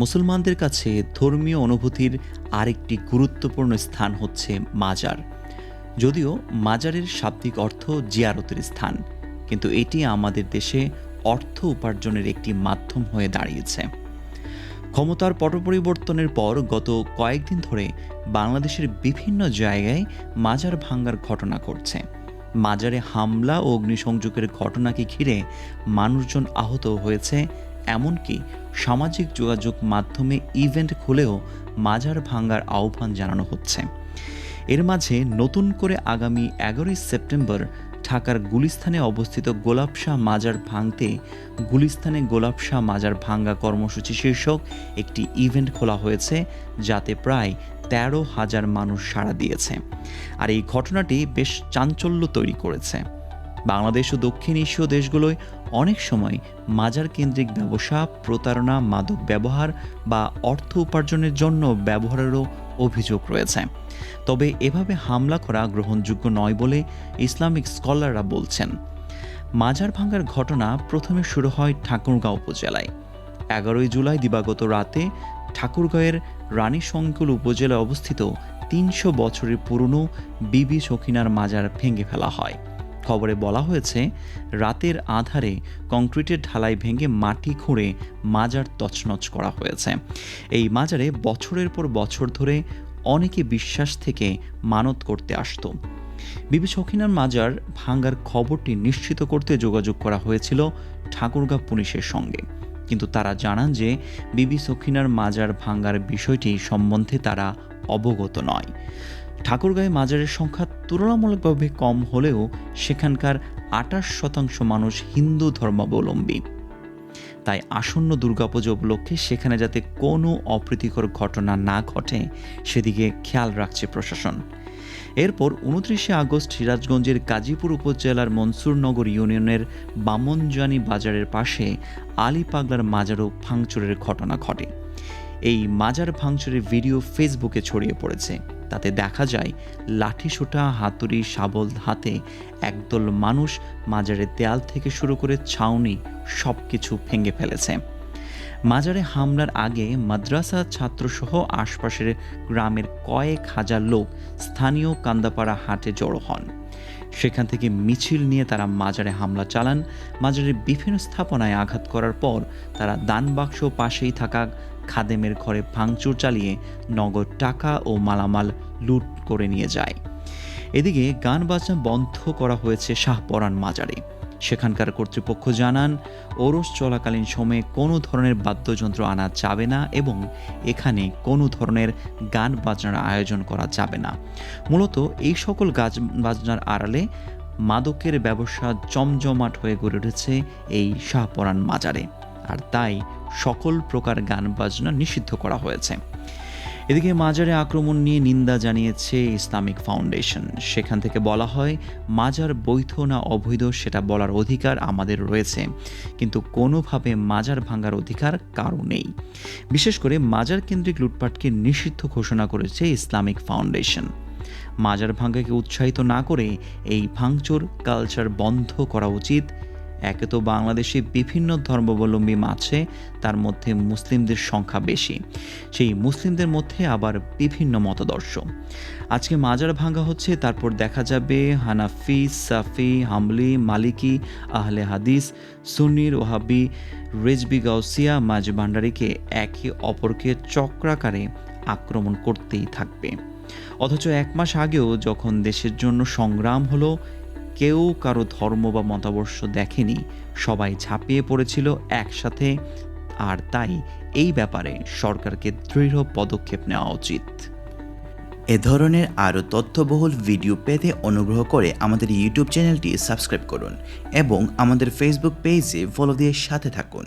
মুসলমানদের কাছে ধর্মীয় অনুভূতির আরেকটি গুরুত্বপূর্ণ স্থান হচ্ছে মাজার। যদিও মাজারের শাব্দিক অর্থ জিয়ারতের স্থান, কিন্তু এটি আমাদের দেশে অর্থ উপার্জনের একটি মাধ্যম হয়ে দাঁড়িয়েছে। ক্ষমতার পট পরিবর্তনের পর গত কয়েকদিন ধরে বাংলাদেশের বিভিন্ন জায়গায় মাজার ভাঙ্গার ঘটনা ঘটছে। মাজারে হামলা ও অগ্নিসংযোগের ঘটনাকে ঘিরে মানুষজন আহত হয়েছে, এমনকি সামাজিক যোগাযোগ মাধ্যমে ইভেন্ট খুলেও মাজার ভাঙ্গার আহ্বান জানানো হচ্ছে। এর মাঝে নতুন করে আগামী 11 সেপ্টেম্বর ঢাকার গুলিস্তানে অবস্থিত গোলাপ শাহ মাজার ভাঙতে গুলিস্তানে গোলাপ শাহ মাজার ভাঙ্গা কর্মসূচি শীর্ষক একটি ইভেন্ট খোলা হয়েছে, যাতে প্রায় 13,000 মানুষ সাড়া দিয়েছে। আর এই ঘটনাটি বেশ চাঞ্চল্য তৈরি করেছে। বাংলাদেশ ও দক্ষিণ এশীয় দেশগুলোয় অনেক সময় মাজার কেন্দ্রিক ব্যবসা, প্রতারণা, মাদক ব্যবহার বা অর্থ উপার্জনের জন্য ব্যবহারেরও অভিযোগ রয়েছে। তবে এভাবে হামলা করা গ্রহণযোগ্য নয় বলে ইসলামিক স্কলাররা বলছেন। মাজার ভাঙ্গার ঘটনা প্রথমে শুরু হয় ঠাকুরগাঁও উপজেলায়। 11 জুলাই দিবাগত রাতে ঠাকুরগাঁওয়ের রানীশঙ্কুল উপজেলায় অবস্থিত 300 বছরের পুরনো বিবি সখিনার মাজার ভেঙে ফেলা হয়। খবরে বলা হয়েছে, রাতের আধারে কংক্রিটের ঢালাই ভেঙে মাটি খুঁড়ে মাজার তছনছ করা হয়েছে। এই মাজারে বছরের পর বছর ধরে অনেকে বিশ্বাস থেকে মানত করতে আসতো। বিবি সখিনার মাজার ভাঙ্গার খবরটি নিশ্চিত করতে যোগাযোগ করা হয়েছিল ঠাকুরগাঁও পুলিশের সঙ্গে, কিন্তু তারা জানান যে বিবি সখিনার মাজার ভাঙ্গার বিষয়টি সম্বন্ধে তারা অবগত নয়। ঠাকুরগাঁয়ে মাজারের সংখ্যা তুলনামূলকভাবে কম হলেও সেখানকার 28% মানুষ হিন্দু ধর্মাবলম্বী। তাই আসন্ন দুর্গাপুজো উপলক্ষে সেখানে যাতে কোনো অপ্রীতিকর ঘটনা না ঘটে সেদিকে খেয়াল রাখছে প্রশাসন। এরপর 29 আগস্ট সিরাজগঞ্জের গাজীপুর উপজেলার মনসুরনগর ইউনিয়নের বামনজানি বাজারের পাশে আলী পাগলার মাজারও ভাঙচুরের ঘটনা ঘটে। এই মাজার ভাঙচুরের ভিডিও ফেসবুকে ছড়িয়ে পড়েছে। তাতে দেখা যায় লাঠিসোঁটা, হাতুড়ি, শাবল হাতে একদল মানুষ মাজারের দেয়াল থেকে শুরু করে ছাউনি সবকিছু ভেঙে ফেলেছে। মাজারে হামলার আগে মাদ্রাসা ছাত্রসহ আশপাশের গ্রামের কয়েক হাজার লোক স্থানীয় কান্দাপাড়া হাটে জড়ো হন। সেখান থেকে মিছিল নিয়ে তারা মাজারে হামলা চালান। মাজারের বিভিন্ন স্থাপনায় আঘাত করার পর তারা দানবাক্স পাশেই থাকা খাদেমের ঘরে ভাঙচুর চালিয়ে নগদ টাকা ও মালামাল লুট করে নিয়ে যায়। এদিকে গান বাজনা বন্ধ করা হয়েছে শাহপরান মাজারে। সেখানকার কর্তৃপক্ষ জানান, ওরস চলাকালীন সময়ে কোনো ধরনের বাদ্যযন্ত্র আনা যাবে না এবং এখানে কোনো ধরনের গান বাজনার আয়োজন করা যাবে না। মূলত এই সকল গান বাজনার আড়ালে মাদকের ব্যবসা জমজমাট হয়ে গড়ে উঠেছে এই শাহপরান মাজারে, আর তাই সকল প্রকার গান বাজনা নিষিদ্ধ করা হয়েছে। এদিকে মাজারে আক্রমণ নিয়ে নিন্দা জানিয়েছে ইসলামিক ফাউন্ডেশন। সেখান থেকে বলা হয়, মাজার বৈধ না অবৈধ সেটা বলার অধিকার আমাদের রয়েছে, কিন্তু কোনোভাবে মাজার ভাঙার অধিকার কারও নেই। বিশেষ করে মাজার কেন্দ্রিক লুটপাটকে নিষিদ্ধ ঘোষণা করেছে ইসলামিক ফাউন্ডেশন। মাজার ভাঙাকে উৎসাহিত না করে এই ভাঙচুর কালচার বন্ধ করা উচিত। একে তো বাংলাদেশে বিভিন্ন ধর্মাবলম্বী আছে, তার মধ্যে মুসলিমদের সংখ্যা বেশি। সেই মুসলিমদের মধ্যে আবার বিভিন্ন মতাদর্শ। আজকে মাজার ভাঙ্গা হচ্ছে, তারপর দেখা যাবে হানাফি, সাফি, হাম্বলি, মালিকি, আহলে হাদিস, সুন্নির, ওহাবি, রেজবি, গাউসিয়া, মাঝ ভান্ডারিকে একে অপরকে চক্রাকারে আক্রমণ করতেই থাকবে। অথচ 1 মাস আগেও যখন দেশের জন্য সংগ্রাম হলো, কেউ কারো ধর্ম বা মতাদর্শ দেখেনি, সবাই ঝাঁপিয়ে পড়েছিল একসাথে। আর তাই এই ব্যাপারে সরকারকে দৃঢ় পদক্ষেপ নেওয়া উচিত। এ ধরনের আরও তথ্যবহুল ভিডিও পেতে অনুগ্রহ করে আমাদের ইউটিউব চ্যানেলটি সাবস্ক্রাইব করুন এবং আমাদের ফেসবুক পেজে ফলো দিয়ে সাথে থাকুন।